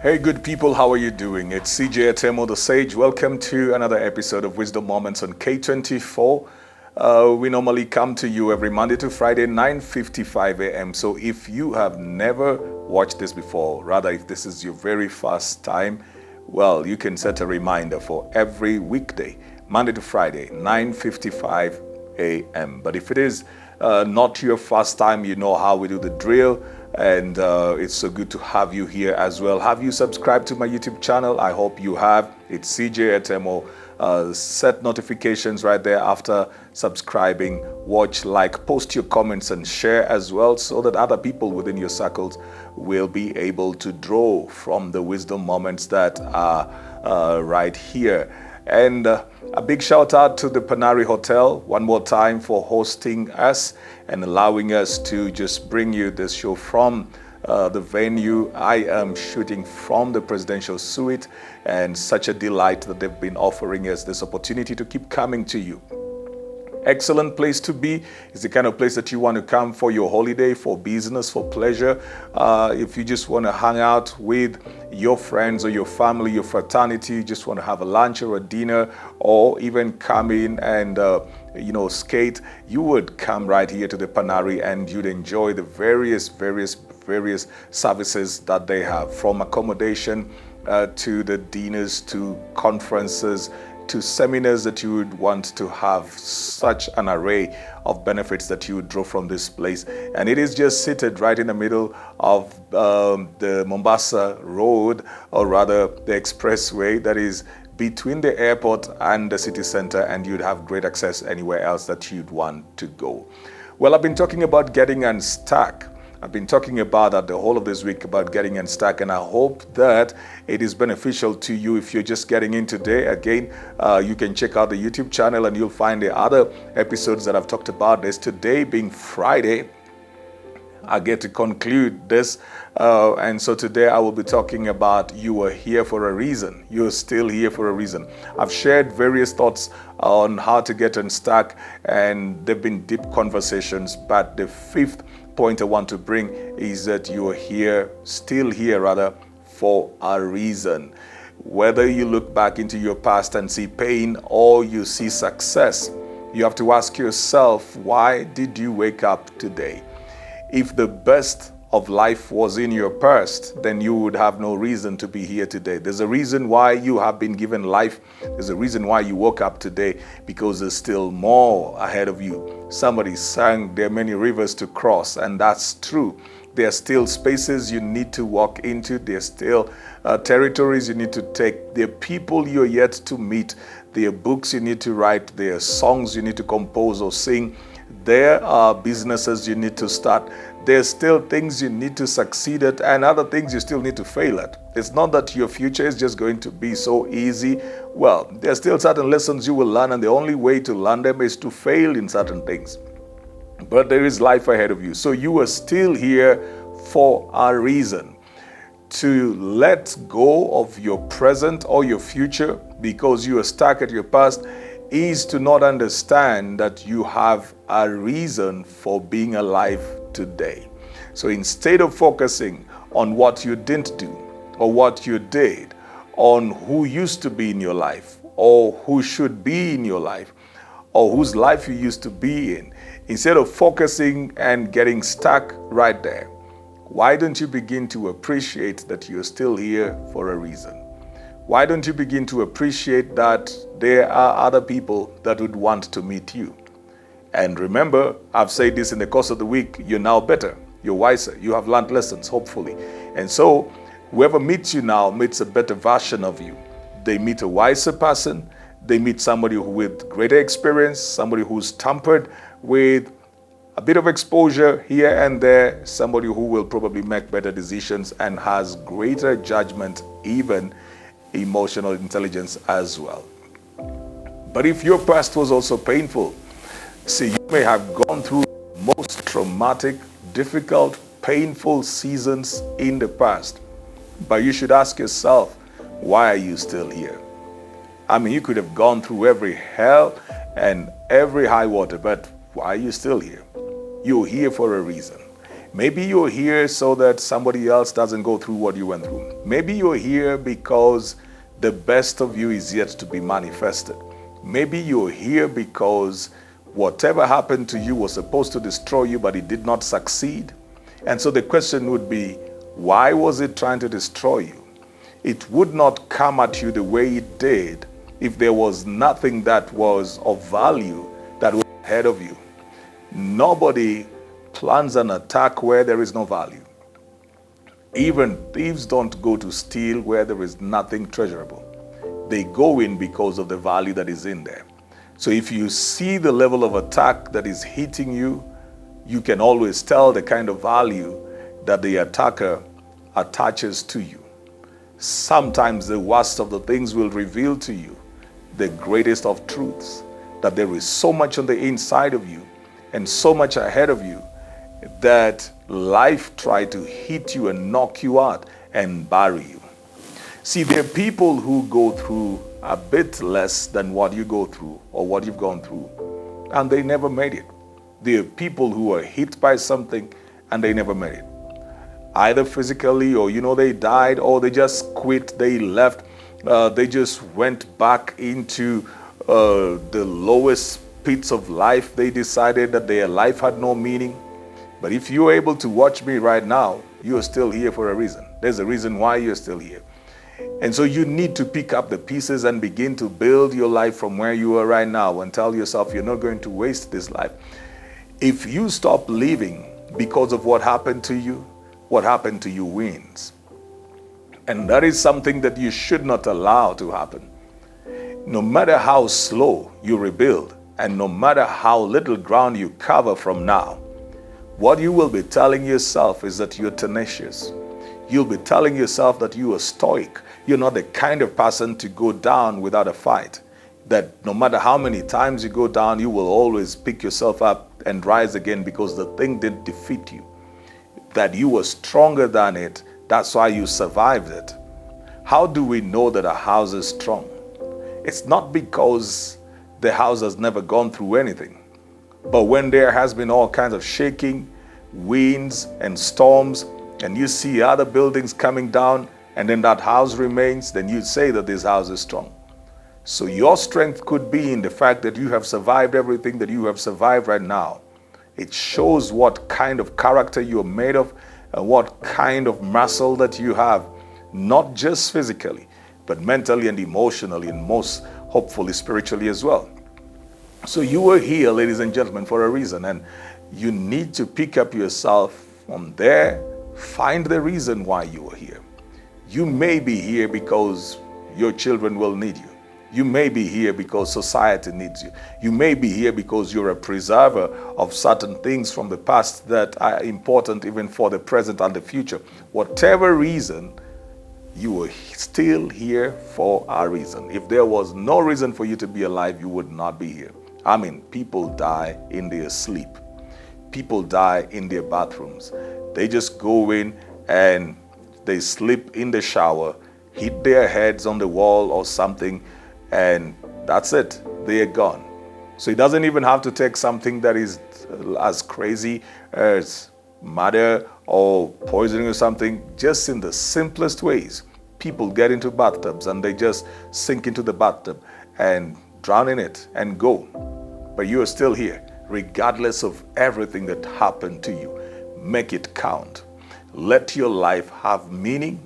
Hey, good people, how are you doing? It's CJ Atemo, the Sage. Welcome to another episode of Wisdom Moments on K24. We normally come to you every Monday to Friday, 9:55 a.m. So if you have never watched this before, rather if this is your very first time, well, you can set a reminder for every weekday, Monday to Friday, 9:55 a.m. But if it is not your first time, you know how we do the drill. And it's so good to have you here as well. Have you subscribed to my YouTube channel? I hope you have. It's CJ Atemo. Set notifications right there after subscribing. Watch, like, post your comments and share as well so that other people within your circles will be able to draw from the wisdom moments that are right here. And a big shout out to the Panari Hotel one more time for hosting us and allowing us to just bring you this show from the venue. I am shooting from the presidential suite, and such a delight that they've been offering us this opportunity to keep coming to you. Excellent place to be. It's the kind of place that you want to come for your holiday, for business, for pleasure. If you just want to hang out with your friends or your family, your fraternity, you just want to have a lunch or a dinner, or even come in and skate, you would come right here to the Panari and you'd enjoy the various services that they have, from accommodation to the dinners, to conferences, to seminars that you would want to have. Such an array of benefits that you would draw from this place. And it is just seated right in the middle of the Mombasa Road, or rather the expressway that is between the airport and the city center, and you'd have great access anywhere else that you'd want to go. Well, I've been talking about getting unstuck. I've been talking about that the whole of this week, about getting unstuck, and I hope that it is beneficial to you. If you're just getting in today, again, you can check out the YouTube channel and you'll find the other episodes that I've talked about this. Today being Friday, I get to conclude this. And so today I will be talking about you were here for a reason. You're still here for a reason. I've shared various thoughts on how to get unstuck, and they've been deep conversations. But the fifth point I want to bring is that you are here, still here rather, for a reason. Whether you look back into your past and see pain or you see success, you have to ask yourself, why did you wake up today? If the best of life was in your past, then you would have no reason to be here today. There's a reason why you have been given life. There's a reason why you woke up today, because there's still more ahead of you. Somebody sang, there are many rivers to cross, and that's true. There are still spaces you need to walk into. There are still territories you need to take. There are people you're yet to meet. There are books you need to write. There are songs you need to compose or sing. There are businesses you need to start. There's still things you need to succeed at, and other things you still need to fail at. It's not that your future is just going to be so easy. Well, there's still certain lessons you will learn, and the only way to learn them is to fail in certain things. But there is life ahead of you. So you are still here for a reason. To let go of your present or your future because you are stuck at your past is to not understand that you have a reason for being alive today. So instead of focusing on what you didn't do or what you did, on who used to be in your life or who should be in your life or whose life you used to be in, instead of focusing and getting stuck right there, why don't you begin to appreciate that you're still here for a reason? Why don't you begin to appreciate that there are other people that would want to meet you? And remember, I've said this in the course of the week, you're now better, you're wiser, you have learned lessons, hopefully. And so whoever meets you now meets a better version of you. They meet a wiser person, they meet somebody with greater experience, somebody who's tampered with a bit of exposure here and there, somebody who will probably make better decisions and has greater judgment, even emotional intelligence as well. But if your past was also painful, see, you may have gone through most traumatic, difficult, painful seasons in the past, but you should ask yourself, why are you still here? I mean, you could have gone through every hell and every high water, but why are you still here? You're here for a reason. Maybe you're here so that somebody else doesn't go through what you went through. Maybe you're here because the best of you is yet to be manifested. Maybe you're here because whatever happened to you was supposed to destroy you, but it did not succeed. And so the question would be, why was it trying to destroy you? It would not come at you the way it did if there was nothing that was of value that was ahead of you. Nobody plans an attack where there is no value. Even thieves don't go to steal where there is nothing treasurable. They go in because of the value that is in there. So if you see the level of attack that is hitting you, you can always tell the kind of value that the attacker attaches to you. Sometimes the worst of the things will reveal to you the greatest of truths, that there is so much on the inside of you and so much ahead of you that life tried to hit you and knock you out and bury you. See, there are people who go through a bit less than what you go through or what you've gone through, and they never made it. There are people who are hit by something and they never made it. Either physically, or they died, or they just quit, they left, they just went back into the lowest pits of life. They decided that their life had no meaning. But if you're able to watch me right now, you're still here for a reason. There's a reason why you're still here. And so you need to pick up the pieces and begin to build your life from where you are right now and tell yourself you're not going to waste this life. If you stop living because of what happened to you wins. And that is something that you should not allow to happen. No matter how slow you rebuild, and no matter how little ground you cover from now, what you will be telling yourself is that you're tenacious. You'll be telling yourself that you are stoic. You're not the kind of person to go down without a fight. That no matter how many times you go down, you will always pick yourself up and rise again because the thing didn't defeat you. That you were stronger than it. That's why you survived it. How do we know that a house is strong? It's not because the house has never gone through anything. But when there has been all kinds of shaking, winds and storms, and you see other buildings coming down, and then that house remains, then you say that this house is strong. So your strength could be in the fact that you have survived everything that you have survived right now. It shows what kind of character you're made of and what kind of muscle that you have, not just physically, but mentally and emotionally, and most hopefully spiritually as well. So you are here, ladies and gentlemen, for a reason, and you need to pick up yourself from there, find the reason why you are here. You may be here because your children will need you. You may be here because society needs you. You may be here because you're a preserver of certain things from the past that are important even for the present and the future. Whatever reason, you are still here for a reason. If there was no reason for you to be alive, you would not be here. I mean, people die in their sleep. People die in their bathrooms. They just go in and they sleep in the shower, hit their heads on the wall or something, and that's it. They are gone. So it doesn't even have to take something that is as crazy as murder or poisoning or something. Just in the simplest ways, people get into bathtubs and they just sink into the bathtub and drown in it and go. But you are still here, regardless of everything that happened to you. Make it count. Let your life have meaning,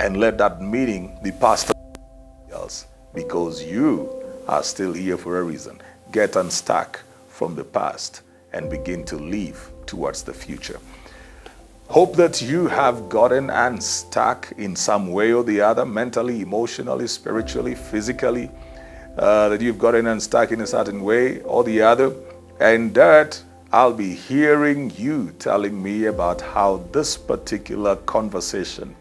and let that meaning be passed on to somebody else, because you are still here for a reason. Get unstuck from the past and begin to live towards the future. Hope that you have gotten unstuck in some way or the other, mentally, emotionally, spiritually, physically, that you've gotten unstuck in a certain way or the other, and that I'll be hearing you telling me about how this particular conversation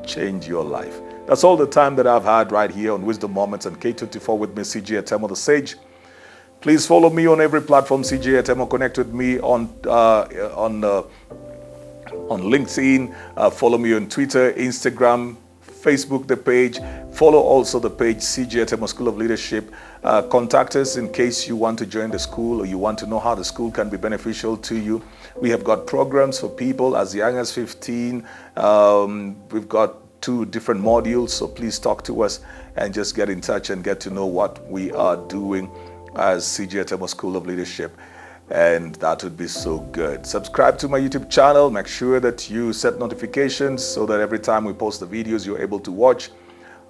changed your life. That's all the time that I've had right here on Wisdom Moments and K24 with me, CJ Atemo the Sage. Please follow me on every platform, CJ Atemo. Connect with me on LinkedIn. Follow me on Twitter, Instagram, Facebook, the page. Follow also the page CG Atemo School of Leadership. Contact us in case you want to join the school or you want to know how the school can be beneficial to you. We have got programs for people as young as 15. We've got 2 different modules, so please talk to us and just get in touch and get to know what we are doing as CG Atemo School of Leadership. And that would be so good. Subscribe to my YouTube channel. Make sure that you set notifications so that every time we post the videos, you're able to watch.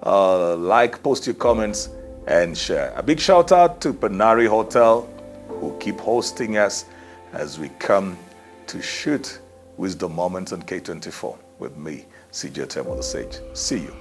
Like, post your comments, and share. A big shout out to Panari Hotel, who keep hosting us as we come to shoot Wisdom Moments on K24 with me, CJ Atemo the Sage. See you.